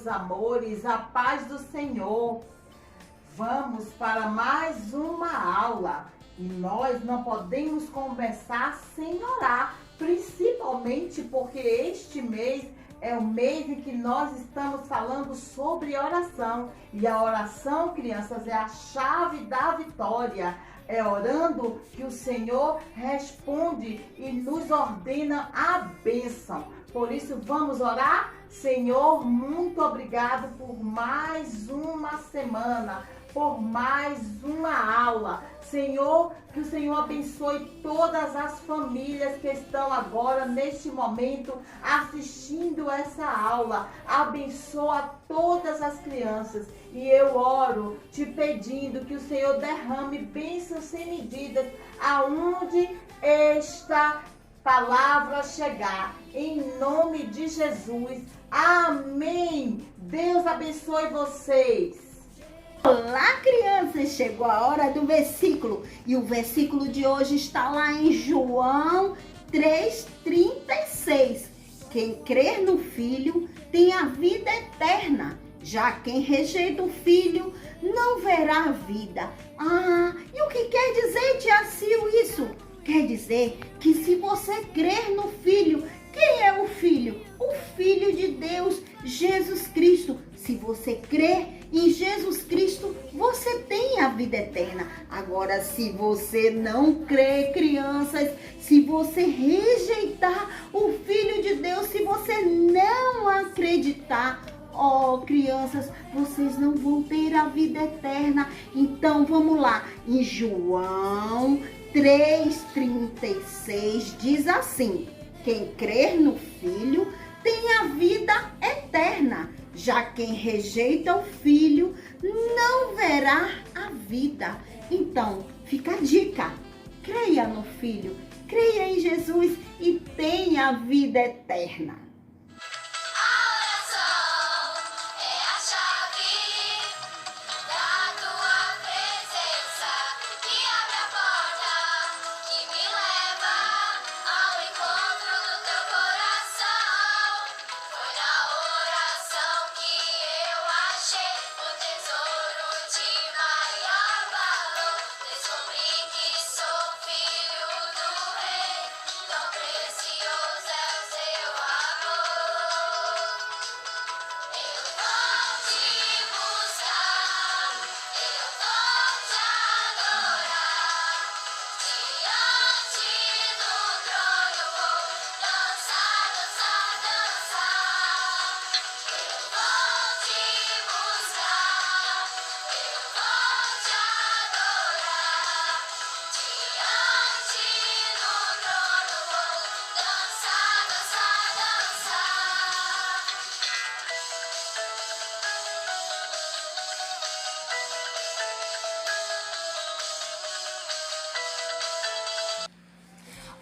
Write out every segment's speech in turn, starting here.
meus amores, a paz do Senhor. Vamos para mais uma aula e nós não podemos começar sem orar, principalmente porque este mês é o mês em que nós estamos falando sobre oração. E a oração, crianças, é a chave da vitória. É orando que o Senhor responde e nos ordena a bênção. Por isso, vamos orar? Senhor, muito obrigado por mais uma semana, por mais uma aula. Senhor, que o Senhor abençoe todas as famílias que estão agora, neste momento, assistindo essa aula. Abençoa todas as crianças. E eu oro te pedindo que o Senhor derrame bênçãos sem medidas aonde esta palavra chegar. Em nome de Jesus. Amém. Deus abençoe vocês. Olá, crianças! Chegou a hora do versículo. E o versículo de hoje está lá em João 3,36. Quem crer no Filho tem a vida eterna. Já quem rejeita o Filho não verá a vida. E o que quer dizer, tia Sil, isso? Quer dizer que se você crer no Filho, quem é o Filho? O Filho de Deus, Jesus Cristo. Se você crer em Jesus Cristo, você tem a vida eterna. Agora, se você não crer, crianças, se você rejeitar o Filho de Deus, se você não acreditar, crianças, vocês não vão ter a vida eterna. Então, vamos lá. Em João 3,36 diz assim: quem crer no Filho tem a vida eterna. Já quem rejeita o Filho não verá a vida. Então, fica a dica. Creia no Filho, creia em Jesus e tenha a vida eterna.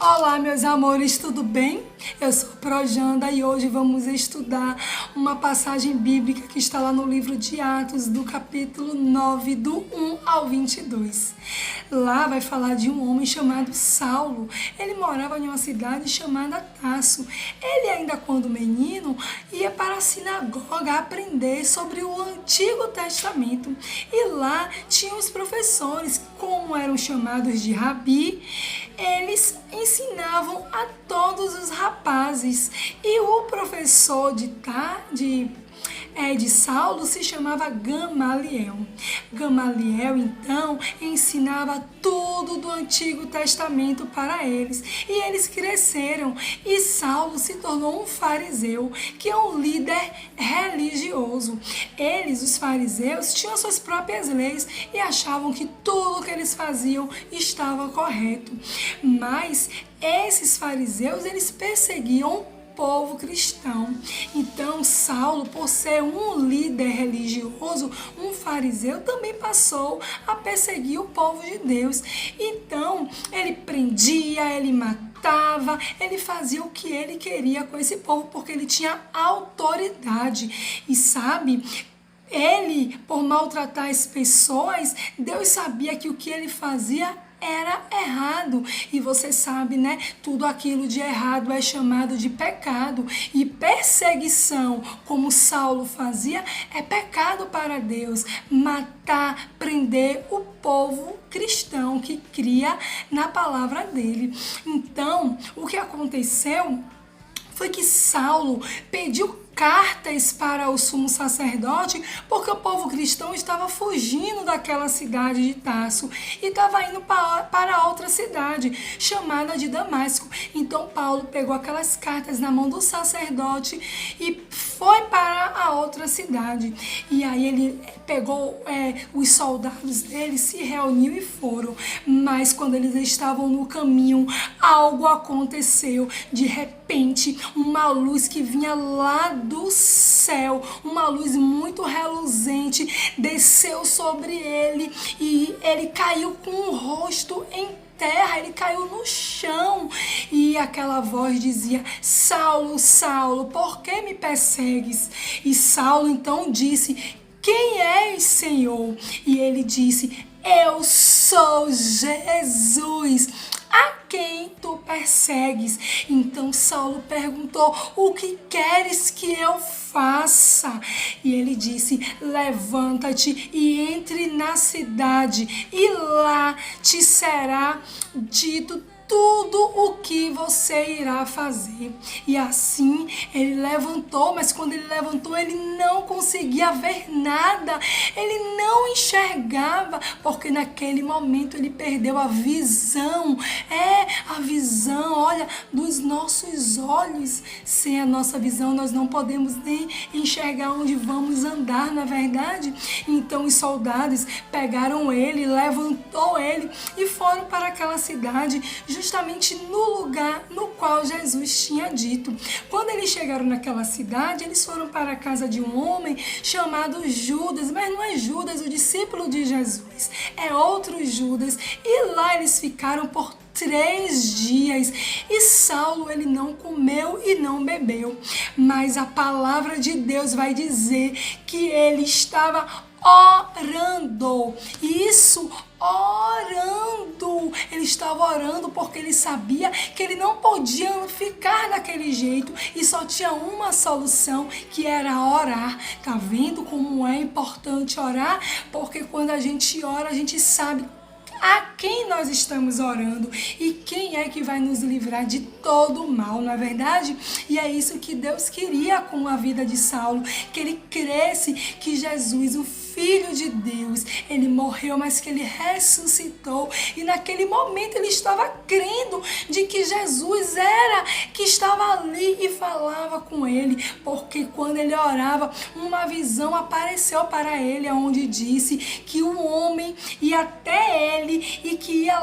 Olá, meus amores, tudo bem? Eu sou Projanda e hoje vamos estudar uma passagem bíblica que está lá no livro de Atos, do capítulo 9, do 1 ao 22. Lá vai falar de um homem chamado Saulo. Ele morava em uma cidade chamada Tarso. Ele, ainda quando menino, ia para a sinagoga aprender sobre o Antigo Testamento. E lá tinham os professores, como eram chamados de rabi. Eles ensinavam a todos os rapazes. E o professor de Saulo se chamava Gamaliel. Gamaliel, então, ensinava tudo do Antigo Testamento para eles. E eles cresceram. E Saulo se tornou um fariseu, que é um líder religioso. Eles, os fariseus, tinham suas próprias leis e achavam que tudo que eles faziam estava correto. Mas esses fariseus, eles perseguiam povo cristão. Então Saulo, por ser um líder religioso, um fariseu, também passou a perseguir o povo de Deus. Então ele prendia, ele matava, ele fazia o que ele queria com esse povo, porque ele tinha autoridade. E sabe, ele, por maltratar as pessoas, Deus sabia que o que ele fazia era errado. E você sabe, né? Tudo aquilo de errado é chamado de pecado. E perseguição, como Saulo fazia, é pecado para Deus. Matar, prender o povo cristão que cria na palavra dele. Então, o que aconteceu foi que Saulo pediu cartas para o sumo sacerdote, porque o povo cristão estava fugindo daquela cidade de Tarso e estava indo para outra cidade, chamada de Damasco. Então Paulo pegou aquelas cartas na mão do sacerdote e foi para a outra cidade. E aí ele pegou os soldados dele, se reuniu e foram. Mas quando eles estavam no caminho, algo aconteceu. De repente, uma luz que vinha lá do céu, uma luz muito reluzente, desceu sobre ele e ele caiu com o rosto em terra, ele caiu no chão e aquela voz dizia: Saulo, Saulo, por que me persegues? E Saulo então disse: quem és, Senhor? E ele disse: eu sou Jesus, a quem tu persegues. Então Saulo perguntou: o que queres que eu faça? E ele disse: levanta-te e entre na cidade, e lá te será dito tudo o que você irá fazer. E assim ele levantou, mas quando ele levantou, ele não conseguia ver nada, ele não enxergava, porque naquele momento ele perdeu a visão. A visão, olha, dos nossos olhos. Sem a nossa visão, nós não podemos nem enxergar onde vamos andar, na verdade. Então os soldados pegaram ele, levantou ele e foram para aquela cidade, justamente no lugar no qual Jesus tinha dito. Quando eles chegaram naquela cidade, eles foram para a casa de um homem chamado Judas, mas não é Judas, o discípulo de Jesus, é outro Judas. E lá eles ficaram por 3 dias e Saulo ele não comeu e não bebeu, mas a palavra de Deus vai dizer que ele estava orando. Isso, orando. Ele estava orando porque ele sabia que ele não podia ficar daquele jeito e só tinha uma solução, que era orar. Tá vendo como é importante orar? Porque quando a gente ora, a gente sabe a quem nós estamos orando e quem é que vai nos livrar de todo o mal, não é verdade? E é isso que Deus queria com a vida de Saulo, que ele cresce que Jesus, o Filho de Deus, ele morreu, mas que ele ressuscitou. E naquele momento ele estava crendo de que Jesus era que estava ali e falava com ele, porque quando ele orava, uma visão apareceu para ele, onde disse que o homem ia até ele e que ia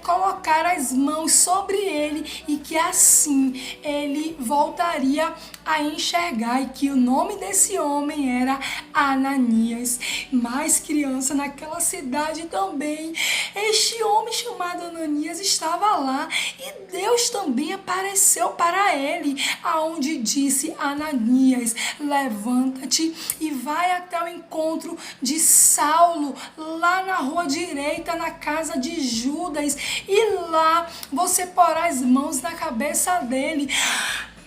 colocar as mãos sobre ele e que assim ele voltaria a enxergar, e que o nome desse homem era Ananias. Mas, criança, naquela cidade também, este homem chamado Ananias estava lá e Deus também apareceu para ele, aonde disse: Ananias, levanta-te e vai até o encontro de Saulo, lá na rua direita, na casa de Judas, e lá você porá as mãos na cabeça dele.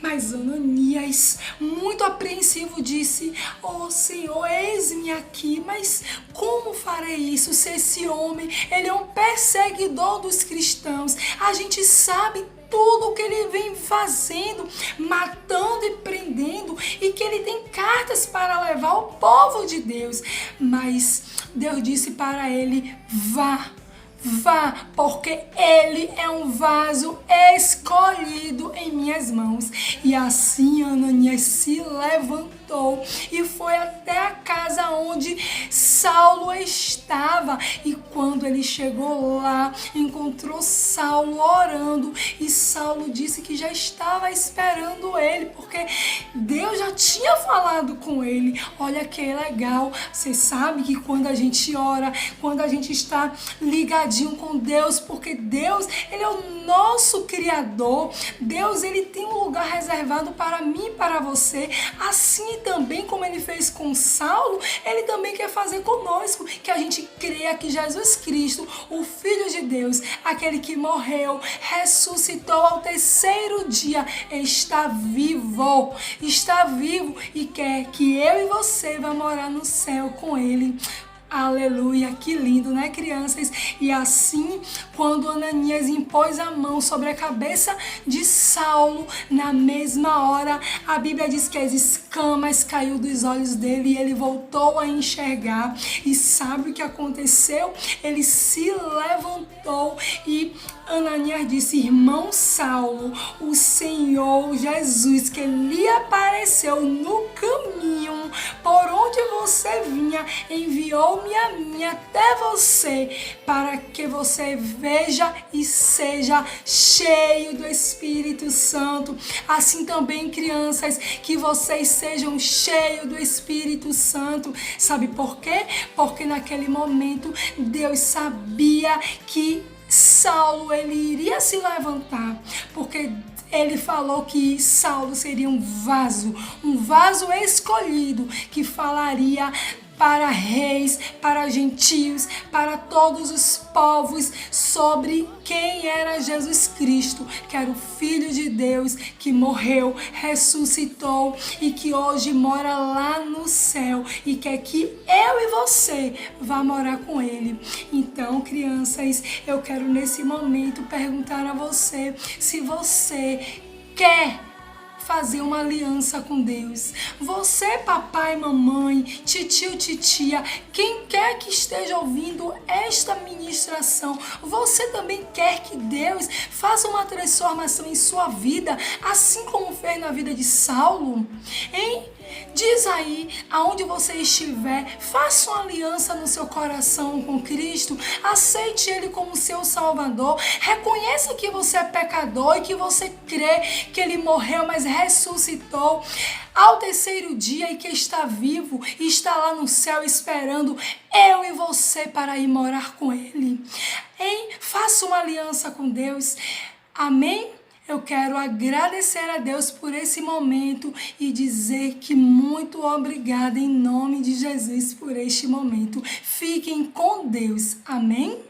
Mas Ananias, muito apreensivo, disse: oh Senhor, eis-me aqui, mas como farei isso se esse homem, ele é um perseguidor dos cristãos? A gente sabe tudo o que ele vem fazendo, matando e prendendo, e que ele tem cartas para levar ao povo de Deus. Mas Deus disse para ele: vá, porque ele é um vaso escolhido em minhas mãos. E assim Ananias se levantou e foi até a casa onde Saulo estava. E quando ele chegou lá, encontrou Saulo orando, e Saulo disse que já estava esperando ele, porque Deus já tinha falado com ele. Olha que legal, você sabe que quando a gente ora, quando a gente está ligadinho com Deus, porque Deus, ele é o nosso Criador. Deus, ele tem um lugar reservado para mim e para você. Assim também como ele fez com Saulo, ele também quer fazer conosco, que a gente creia que Jesus Cristo, o Filho de Deus, aquele que morreu, ressuscitou ao terceiro dia, está vivo e quer que eu e você vá morar no céu com Ele. Aleluia, que lindo, né, crianças? E assim, quando Ananias impôs a mão sobre a cabeça de Saulo, na mesma hora, a Bíblia diz que as escamas caiu dos olhos dele e ele voltou a enxergar. E sabe o que aconteceu? Ele se levantou e Ananias disse: irmão Saulo, o Senhor Jesus, que lhe apareceu no caminho por onde você vinha, enviou-me a mim até você, para que você veja e seja cheio do Espírito Santo. Assim também, crianças, que vocês sejam cheios do Espírito Santo. Sabe por quê? Porque naquele momento Deus sabia que Saulo, ele iria se levantar, porque ele falou que Saulo seria um vaso escolhido, que falaria para reis, para gentios, para todos os povos, sobre quem era Jesus Cristo, que era o Filho de Deus, que morreu, ressuscitou e que hoje mora lá no céu e quer que eu e você vá morar com Ele. Então, crianças, eu quero nesse momento perguntar a você se você quer fazer uma aliança com Deus. Você, papai, mamãe, titio, titia, quem quer que esteja ouvindo esta ministração, você também quer que Deus faça uma transformação em sua vida, assim como fez na vida de Saulo? Hein? Diz aí, aonde você estiver, faça uma aliança no seu coração com Cristo, aceite Ele como seu Salvador, reconheça que você é pecador e que você crê que Ele morreu, mas ressuscitou ao terceiro dia e que está vivo e está lá no céu esperando eu e você para ir morar com Ele. Hein? Faça uma aliança com Deus. Amém? Eu quero agradecer a Deus por esse momento e dizer que muito obrigada em nome de Jesus por este momento. Fiquem com Deus. Amém?